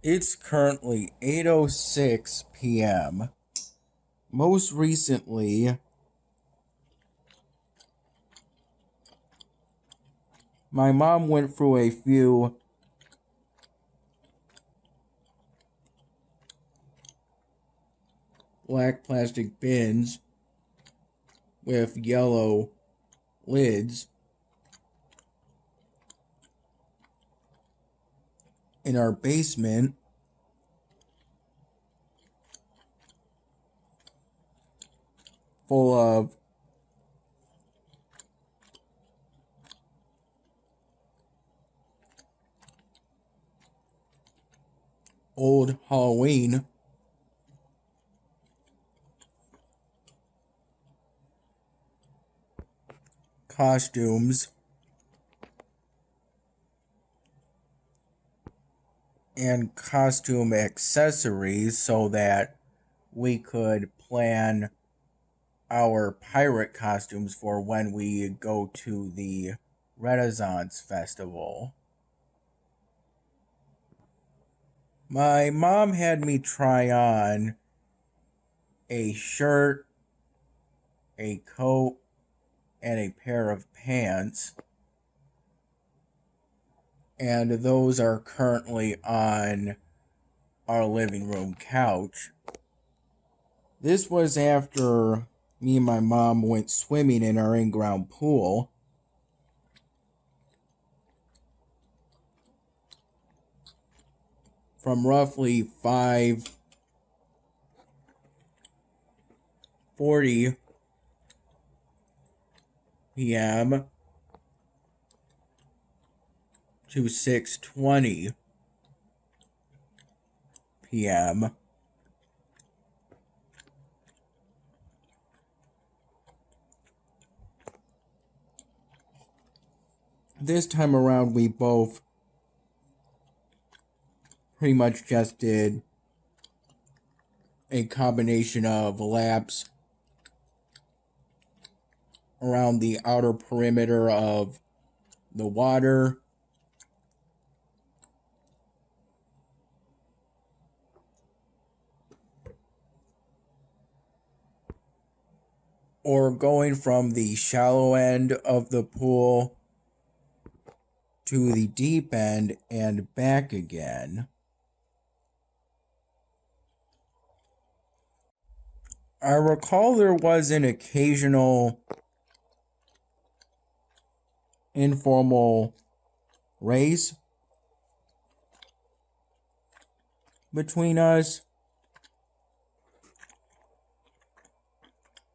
It's currently 8:06 p.m. Most recently, my mom went through a few black plastic bins with yellow lids in our basement full of old Halloween costumes and costume accessories so that we could plan our pirate costumes for when we go to the Renaissance Festival. My mom had me try on a shirt, a coat, and a pair of pants, and those are currently on our living room couch. This was after me and my mom went swimming in our in-ground pool. From roughly 5:40 p.m. to 6:20 p.m. This time around, we both pretty much just did a combination of laps around the outer perimeter of the water, or going from the shallow end of the pool to the deep end and back again. I recall there was an occasional informal race between us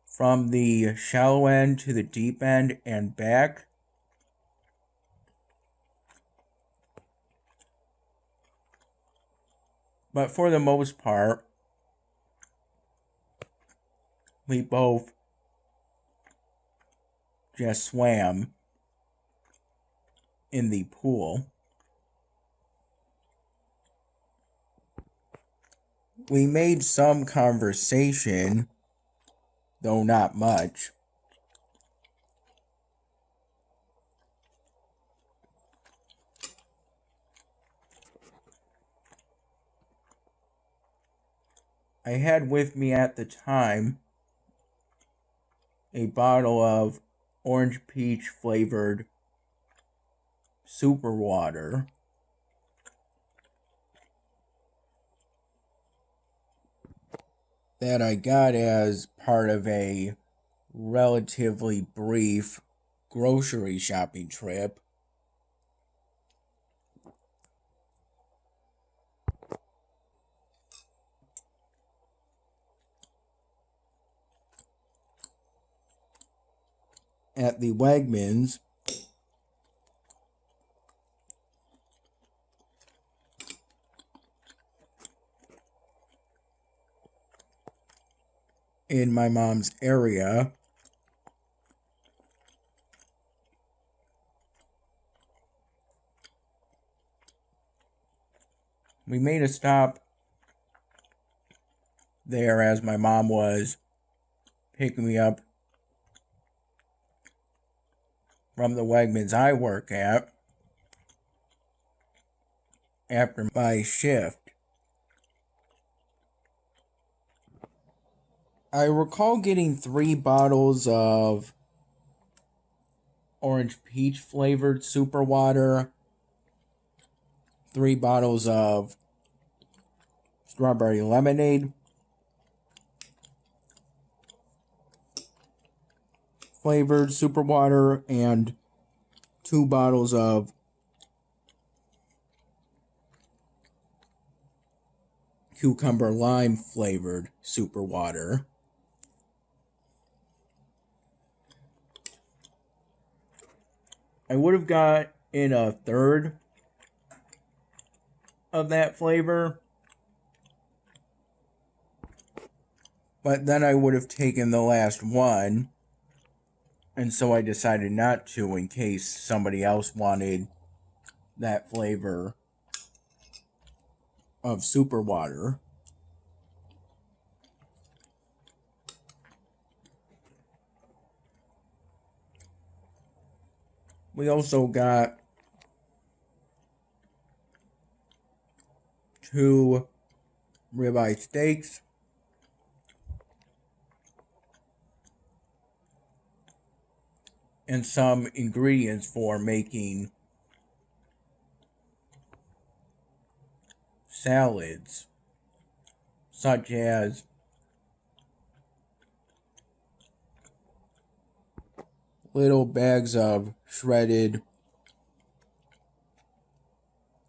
from the shallow end to the deep end and back. But for the most part, we both just swam in the pool. We made some conversation, though not much. I had with me at the time a bottle of orange peach flavored super water that I got as part of a relatively brief grocery shopping trip. At the Wegmans in my mom's area. We made a stop there as my mom was picking me up from the Wegmans I work at after my shift. I recall getting 3 bottles of orange peach flavored super water, 3 bottles of strawberry lemonade flavored super water, and 2 bottles of cucumber lime flavored super water. I would have got in a third of that flavor, but then I would have taken the last one, and so I decided not to in case somebody else wanted that flavor of super water. We also got 2 ribeye steaks, and some ingredients for making salads, such as little bags of shredded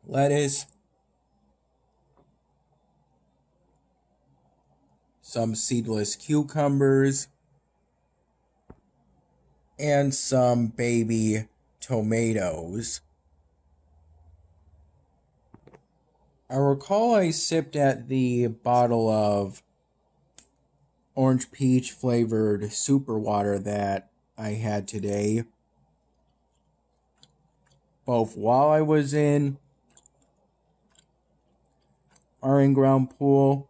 lettuce, some seedless cucumbers, and some baby tomatoes. I recall I sipped at the bottle of orange peach flavored super water that I had today, both while I was in our in-ground pool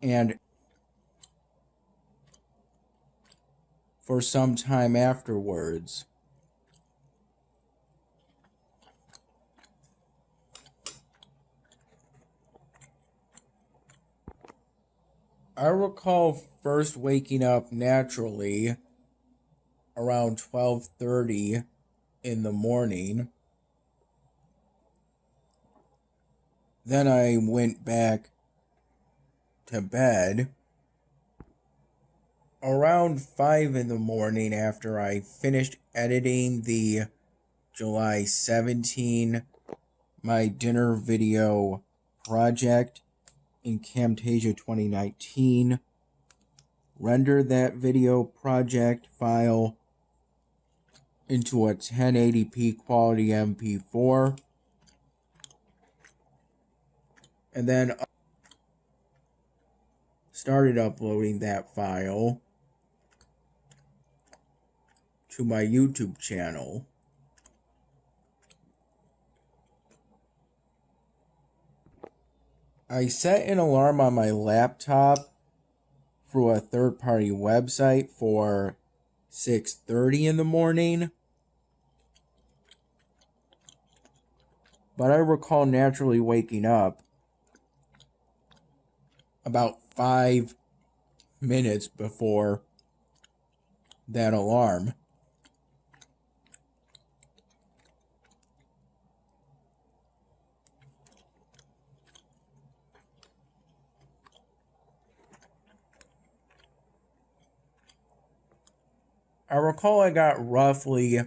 and for some time afterwards. I recall first waking up naturally around 12:30 in the morning. Then I went back to bed around 5 in the morning after I finished editing the July 17 my dinner video project in Camtasia 2019. Rendered that video project file into a 1080p quality MP4, and then started uploading that file to my YouTube channel. I set an alarm on my laptop through a third-party website for 6:30 in the morning, but I recall naturally waking up about 5 minutes before that alarm. I recall I got roughly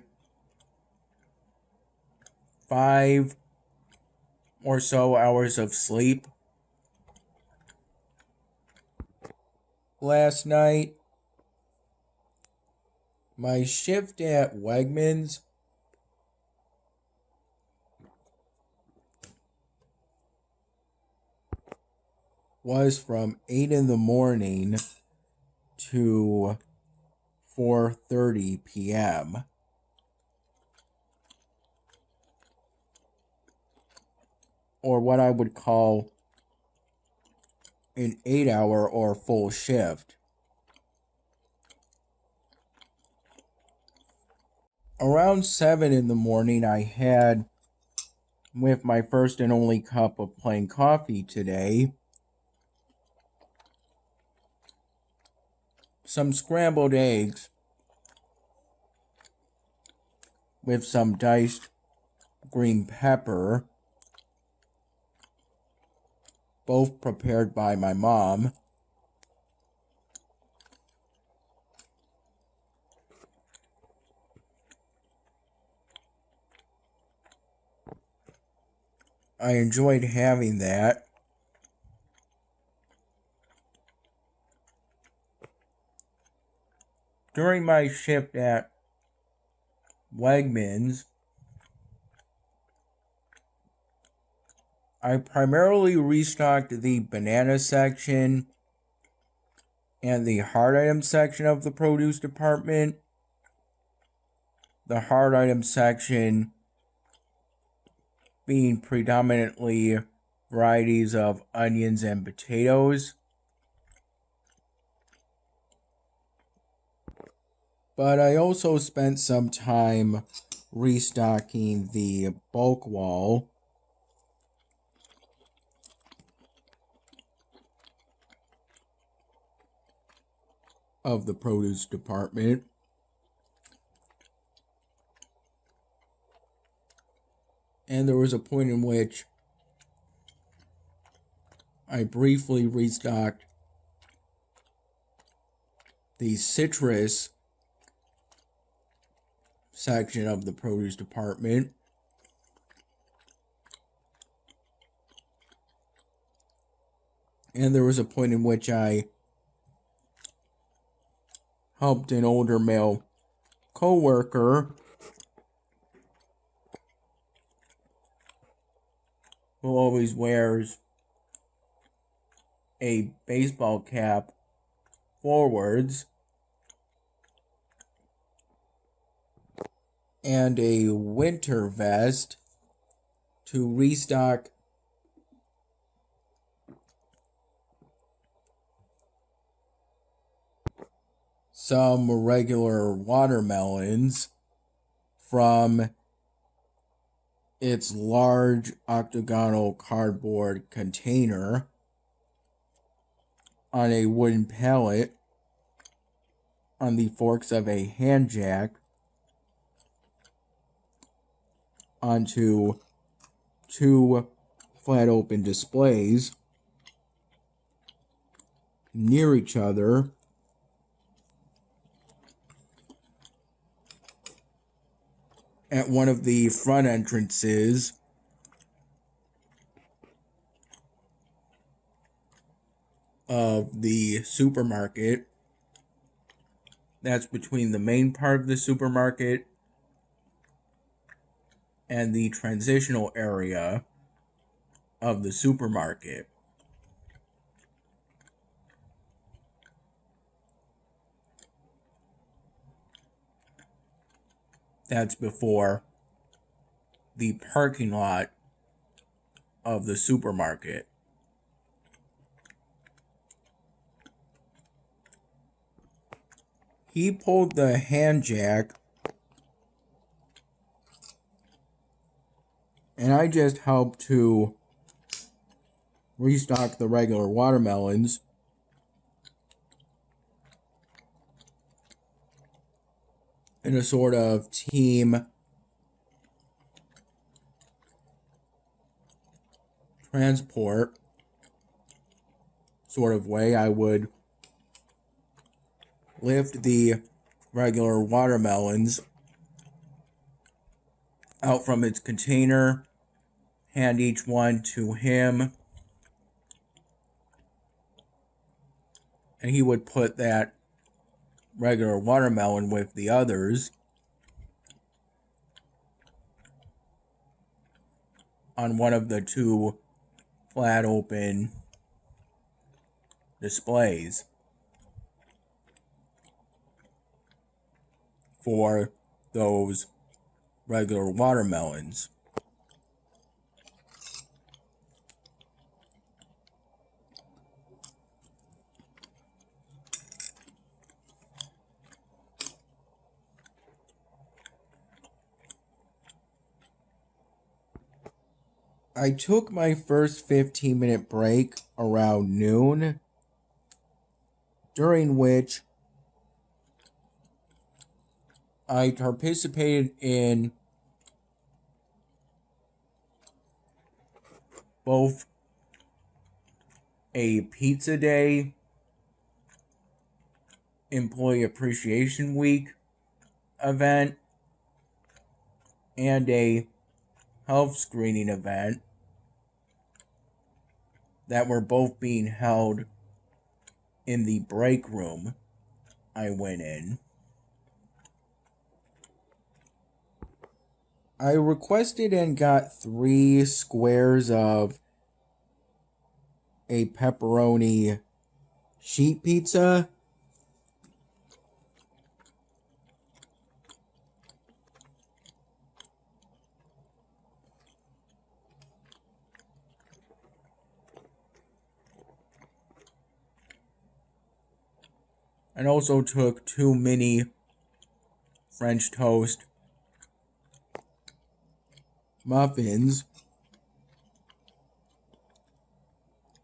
5 or so hours of sleep last night. My shift at Wegmans was from 8 in the morning to 4:30 p.m. or what I would call an 8-hour or full shift. Around 7 in the morning, I had, with my first and only cup of plain coffee today, some scrambled eggs with some diced green pepper, both prepared by my mom. I enjoyed having that. During my shift at Wegmans, I primarily restocked the banana section and the hard item section of the produce department. The hard item section being predominantly varieties of onions and potatoes. But I also spent some time restocking the bulk wall of the produce department. And there was a point in which I briefly restocked the citrus section of the produce department. And there was a point in which I helped an older male co-worker who always wears a baseball cap forwards and a winter vest to restock some regular watermelons from its large octagonal cardboard container on a wooden pallet on the forks of a hand jack onto two flat open displays near each other at one of the front entrances of the supermarket. That's between the main part of the supermarket and the transitional area of the supermarket. That's before the parking lot of the supermarket. He pulled the hand jack, and I just helped to restock the regular watermelons. In a sort of team transport sort of way. I would lift the regular watermelons out from its container, hand each one to him, and he would put that regular watermelon with the others on one of the two flat open displays for those regular watermelons. I took my first 15-minute break around noon, during which I participated in both a pizza day, employee appreciation week event, and a health screening event that were both being held in the break room I went in. I requested and got 3 squares of a pepperoni sheet pizza. And also took 2 mini French toast muffins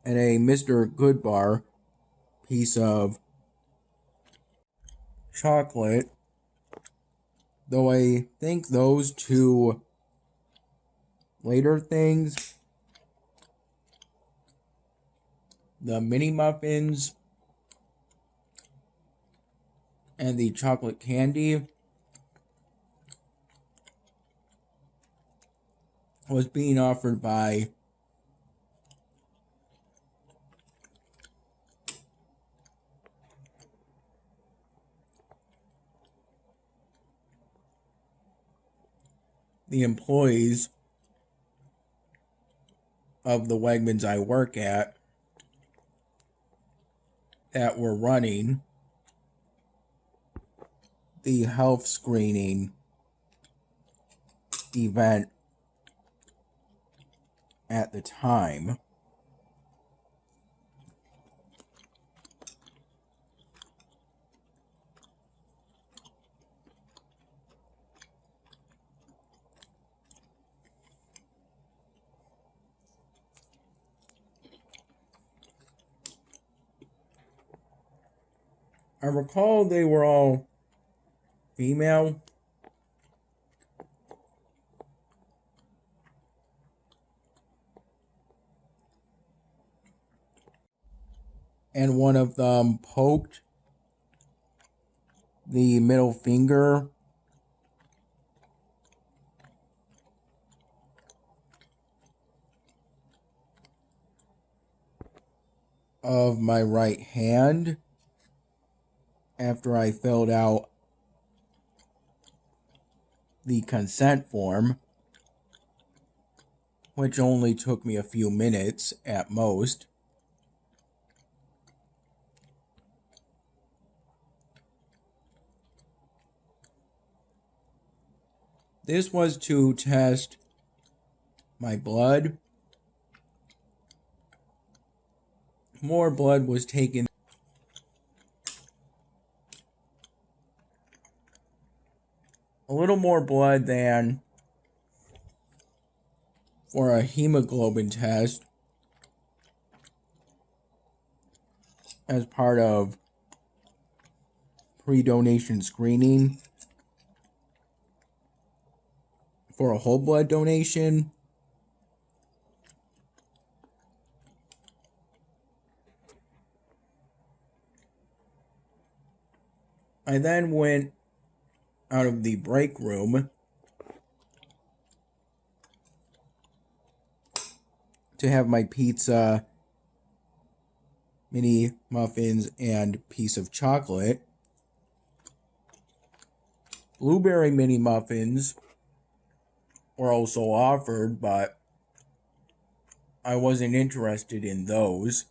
and a Mr. Goodbar piece of chocolate. Though I think those 2 later things, the mini muffins and the chocolate candy, was being offered by the employees of the Wegmans I work at that were running the health screening event at the time. I recall they were all female. And one of them poked the middle finger of my right hand after I filled out the consent form, which only took me a few minutes at most. This was to test my blood. More blood was taken. A little more blood than for a hemoglobin test as part of pre-donation screening. For a whole blood donation, I then went out of the break room to have my pizza, mini muffins, and piece of chocolate. Blueberry mini muffins were also offered, but I wasn't interested in those.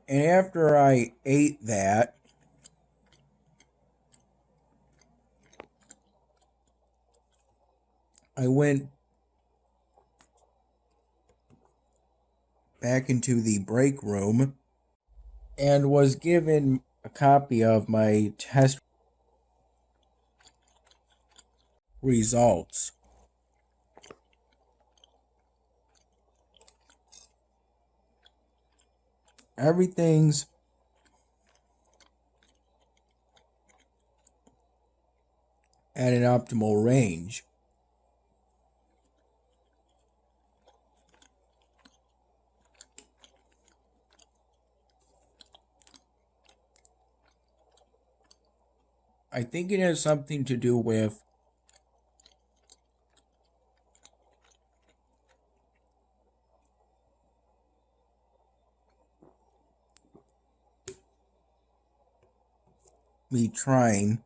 And after I ate that, I went back into the break room and was given a copy of my test results. Everything's at an optimal range. I think it has something to do with me trying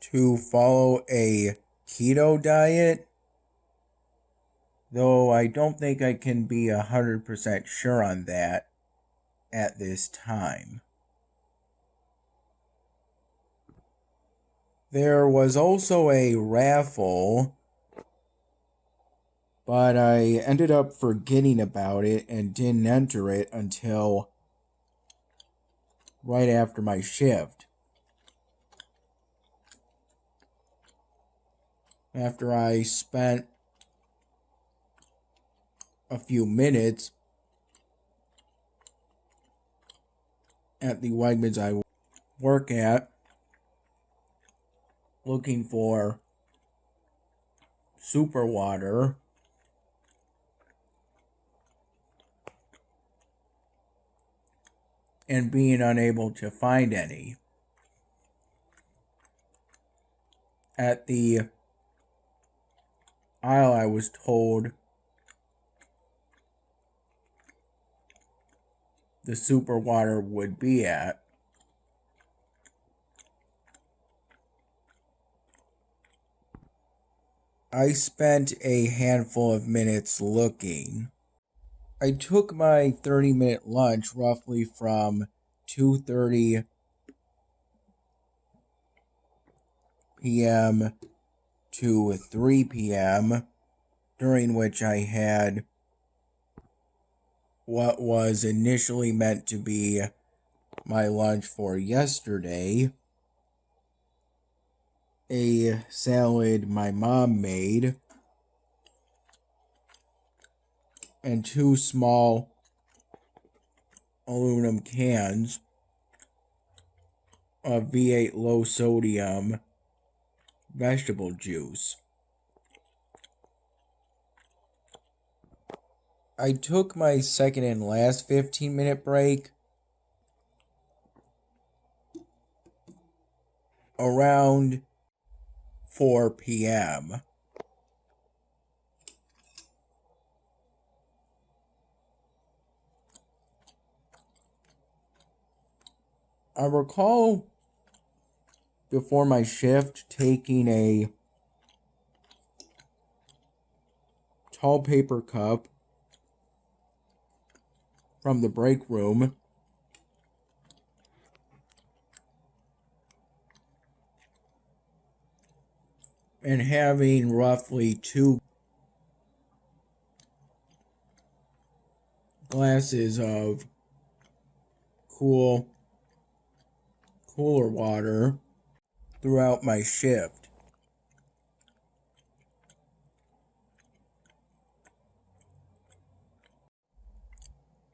to follow a keto diet, though I don't think I can be 100% sure on that at this time. There was also a raffle, but I ended up forgetting about it and didn't enter it until right after my shift. After I spent a few minutes at the Wegmans I work at looking for super water, and being unable to find any. At the aisle I was told the super water would be at, I spent a handful of minutes looking. I took my 30-minute lunch roughly from 2:30 p.m. to 3 p.m., during which I had what was initially meant to be my lunch for yesterday, a salad my mom made, and 2 small aluminum cans of V8 low sodium vegetable juice. I took my second and last 15-minute break around 4 p.m. I recall before my shift taking a tall paper cup from the break room and having roughly 2 glasses of cooler water throughout my shift.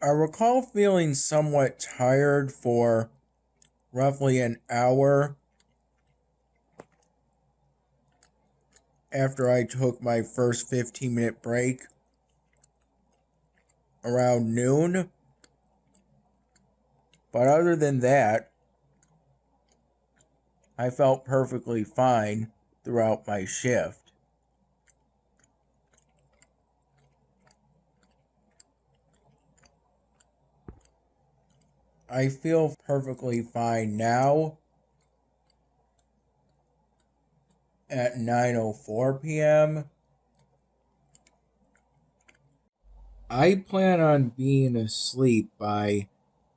I recall feeling somewhat tired for roughly an hour after I took my first 15-minute break around noon. But other than that, I felt perfectly fine throughout my shift. I feel perfectly fine now at 9:04 p.m. I plan on being asleep by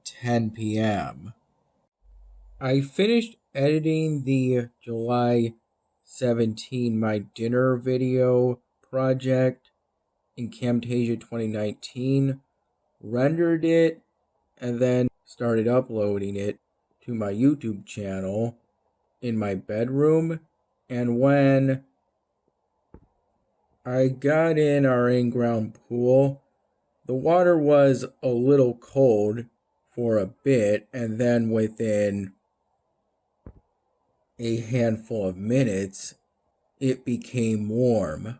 10 p.m. I finished editing the July 17 My Dinner video project in Camtasia 2019, rendered it, and then started uploading it to my YouTube channel in my bedroom. And when I got in our in-ground pool, the water was a little cold for a bit, and then within a handful of minutes, it became warm.